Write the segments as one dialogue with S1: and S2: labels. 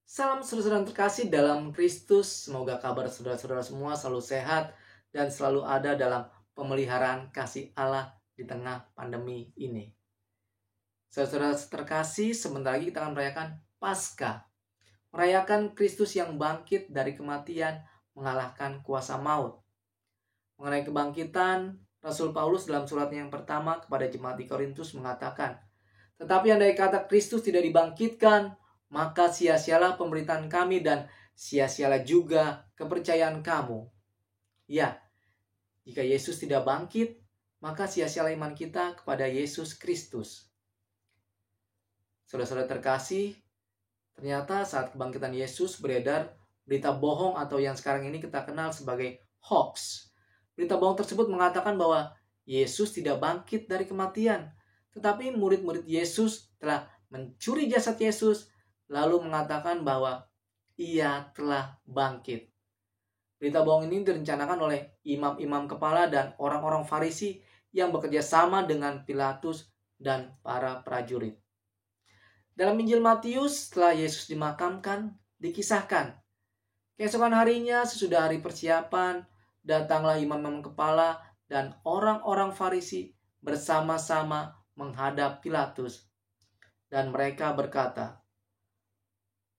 S1: Salam saudara-saudara yang terkasih dalam Kristus. Semoga kabar saudara-saudara semua selalu sehat dan selalu ada dalam pemeliharaan kasih Allah di tengah pandemi ini. Saudara-saudara terkasih, sebentar lagi kita akan merayakan Paskah. Merayakan Kristus yang bangkit dari kematian, mengalahkan kuasa maut. Mengenai kebangkitan, Rasul Paulus dalam suratnya yang pertama kepada jemaat di Korintus mengatakan, "Tetapi andai kata Kristus tidak dibangkitkan, maka sia-sialah pemberitaan kami dan sia-sialah juga kepercayaan kamu." Ya, jika Yesus tidak bangkit, maka sia-sialah iman kita kepada Yesus Kristus. Saudara-saudara terkasih, ternyata saat kebangkitan Yesus beredar berita bohong atau yang sekarang ini kita kenal sebagai hoax. Berita bohong tersebut mengatakan bahwa Yesus tidak bangkit dari kematian, tetapi murid-murid Yesus telah mencuri jasad Yesus lalu mengatakan bahwa ia telah bangkit. Berita bohong ini direncanakan oleh imam-imam kepala dan orang-orang Farisi yang bekerja sama dengan Pilatus dan para prajurit. Dalam Injil Matius, setelah Yesus dimakamkan, dikisahkan, keesokan harinya sesudah hari persiapan, datanglah imam-imam kepala dan orang-orang Farisi bersama-sama menghadap Pilatus. Dan mereka berkata,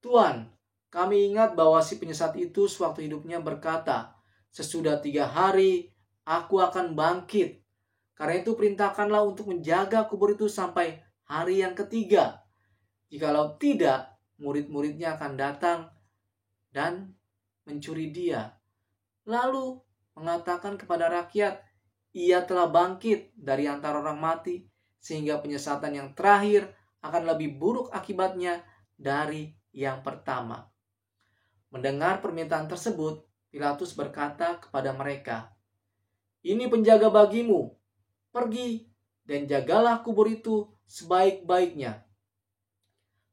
S1: "Tuan, kami ingat bahwa si penyesat itu sewaktu hidupnya berkata, 'Sesudah 3 hari, aku akan bangkit.' Karena itu perintahkanlah untuk menjaga kubur itu sampai hari yang ketiga. Jikalau tidak, murid-muridnya akan datang dan mencuri dia. Lalu mengatakan kepada rakyat, ia telah bangkit dari antara orang mati, sehingga penyesatan yang terakhir akan lebih buruk akibatnya dari yang pertama." Mendengar permintaan tersebut, Pilatus berkata kepada mereka, "Ini penjaga bagimu, pergi dan jagalah kubur itu sebaik-baiknya."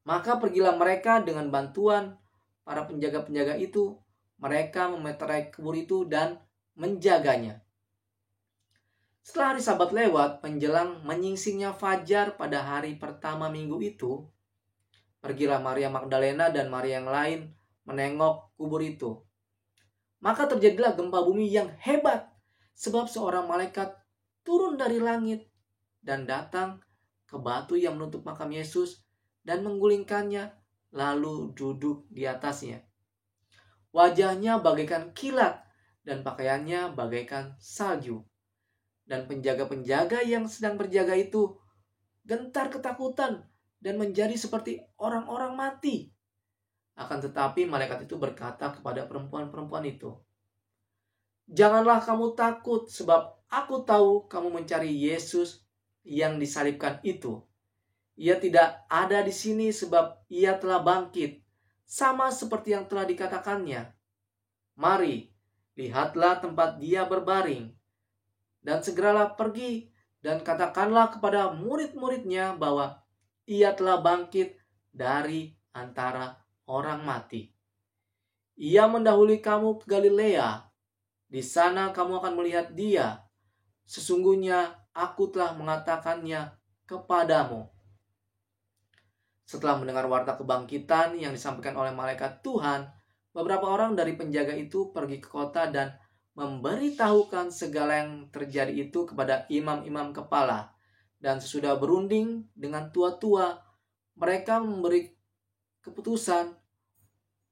S1: Maka pergilah mereka dengan bantuan para penjaga-penjaga itu. Mereka memeterai kubur itu dan menjaganya. Setelah hari Sabat lewat, menjelang menyingsingnya fajar pada hari pertama minggu itu, pergilah Maria Magdalena dan Maria yang lain menengok kubur itu. Maka terjadilah gempa bumi yang hebat, sebab seorang malaikat turun dari langit dan datang ke batu yang menutup makam Yesus dan menggulingkannya, lalu duduk di atasnya. Wajahnya bagaikan kilat dan pakaiannya bagaikan salju. Dan penjaga-penjaga yang sedang berjaga itu gentar ketakutan dan menjadi seperti orang-orang mati. Akan tetapi malaikat itu berkata kepada perempuan-perempuan itu, "Janganlah kamu takut, sebab aku tahu kamu mencari Yesus yang disalibkan itu. Ia tidak ada di sini sebab ia telah bangkit, sama seperti yang telah dikatakannya. Mari, lihatlah tempat dia berbaring. Dan segeralah pergi dan katakanlah kepada murid-muridnya bahwa ia telah bangkit dari antara orang mati. Ia mendahului kamu ke Galilea. Di sana kamu akan melihat dia. Sesungguhnya aku telah mengatakannya kepadamu." Setelah mendengar warta kebangkitan yang disampaikan oleh malaikat Tuhan, beberapa orang dari penjaga itu pergi ke kota dan memberitahukan segala yang terjadi itu kepada imam-imam kepala. Dan sesudah berunding dengan tua-tua, mereka memberi keputusan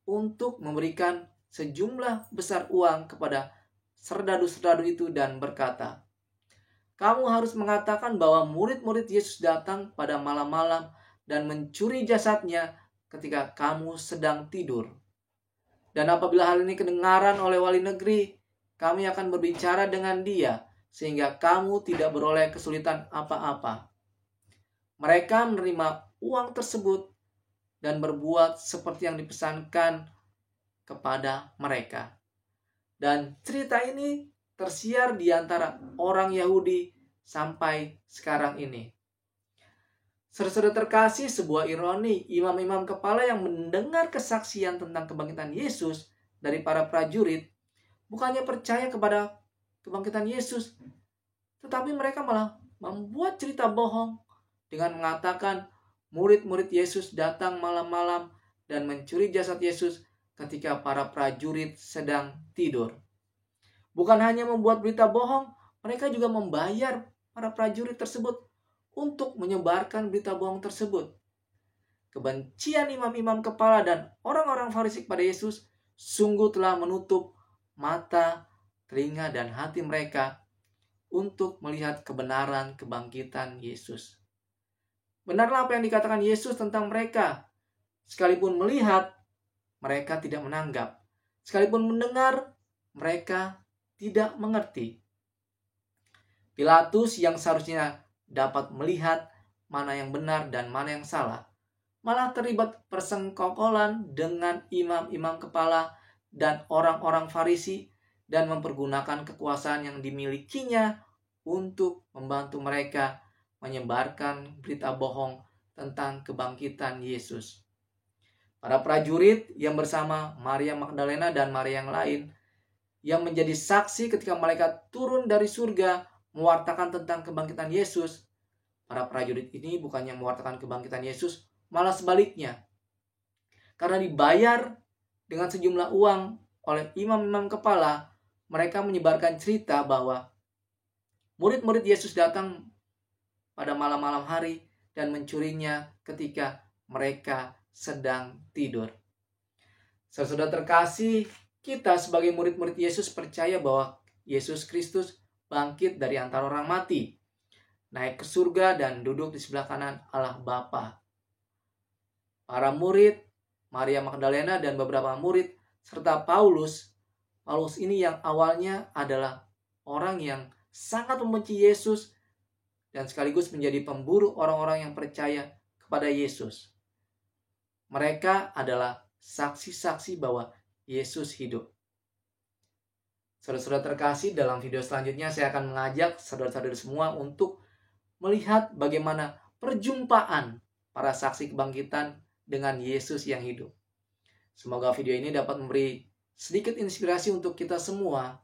S1: untuk memberikan sejumlah besar uang kepada serdadu-serdadu itu dan berkata, "Kamu harus mengatakan bahwa murid-murid Yesus datang pada malam-malam dan mencuri jasadnya ketika kamu sedang tidur. Dan apabila hal ini kedengaran oleh wali negeri, kami akan berbicara dengan dia, sehingga kamu tidak beroleh kesulitan apa-apa." Mereka menerima uang tersebut dan berbuat seperti yang dipesankan kepada mereka. Dan cerita ini tersiar di antara orang Yahudi sampai sekarang ini. Saudara-saudara terkasih, sebuah ironi, imam-imam kepala yang mendengar kesaksian tentang kebangkitan Yesus dari para prajurit bukannya percaya kepada kebangkitan Yesus, tetapi mereka malah membuat cerita bohong dengan mengatakan murid-murid Yesus datang malam-malam dan mencuri jasad Yesus ketika para prajurit sedang tidur. Bukan hanya membuat berita bohong, mereka juga membayar para prajurit tersebut untuk menyebarkan berita bohong tersebut. Kebencian imam-imam kepala dan orang-orang Farisi kepada Yesus sungguh telah menutup mata, telinga, dan hati mereka untuk melihat kebenaran kebangkitan Yesus. Benarlah apa yang dikatakan Yesus tentang mereka. Sekalipun melihat, mereka tidak menanggap. Sekalipun mendengar, mereka tidak mengerti. Pilatus yang seharusnya dapat melihat mana yang benar dan mana yang salah, malah terlibat persengkokolan dengan imam-imam kepala dan orang-orang Farisi dan mempergunakan kekuasaan yang dimilikinya untuk membantu mereka menyebarkan berita bohong tentang kebangkitan Yesus. Para prajurit yang bersama Maria Magdalena dan Maria yang lain yang menjadi saksi ketika malaikat turun dari surga mewartakan tentang kebangkitan Yesus. Para prajurit ini bukannya mewartakan kebangkitan Yesus, malah sebaliknya. Karena dibayar dengan sejumlah uang oleh imam-imam kepala, mereka menyebarkan cerita bahwa murid-murid Yesus datang pada malam-malam hari dan mencurinya ketika mereka sedang tidur. Saudara terkasih, kita sebagai murid-murid Yesus percaya bahwa Yesus Kristus bangkit dari antara orang mati, naik ke surga dan duduk di sebelah kanan Allah Bapa. Para murid, Maria Magdalena dan beberapa murid, serta Paulus ini yang awalnya adalah orang yang sangat membenci Yesus dan sekaligus menjadi pemburu orang-orang yang percaya kepada Yesus. Mereka adalah saksi-saksi bahwa Yesus hidup. Saudara-saudara terkasih, dalam video selanjutnya saya akan mengajak saudara-saudara semua untuk melihat bagaimana perjumpaan para saksi kebangkitan dengan Yesus yang hidup. Semoga video ini dapat memberi sedikit inspirasi untuk kita semua.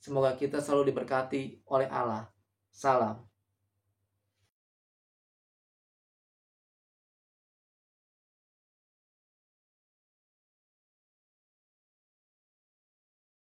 S1: Semoga kita selalu diberkati oleh Allah. Salam.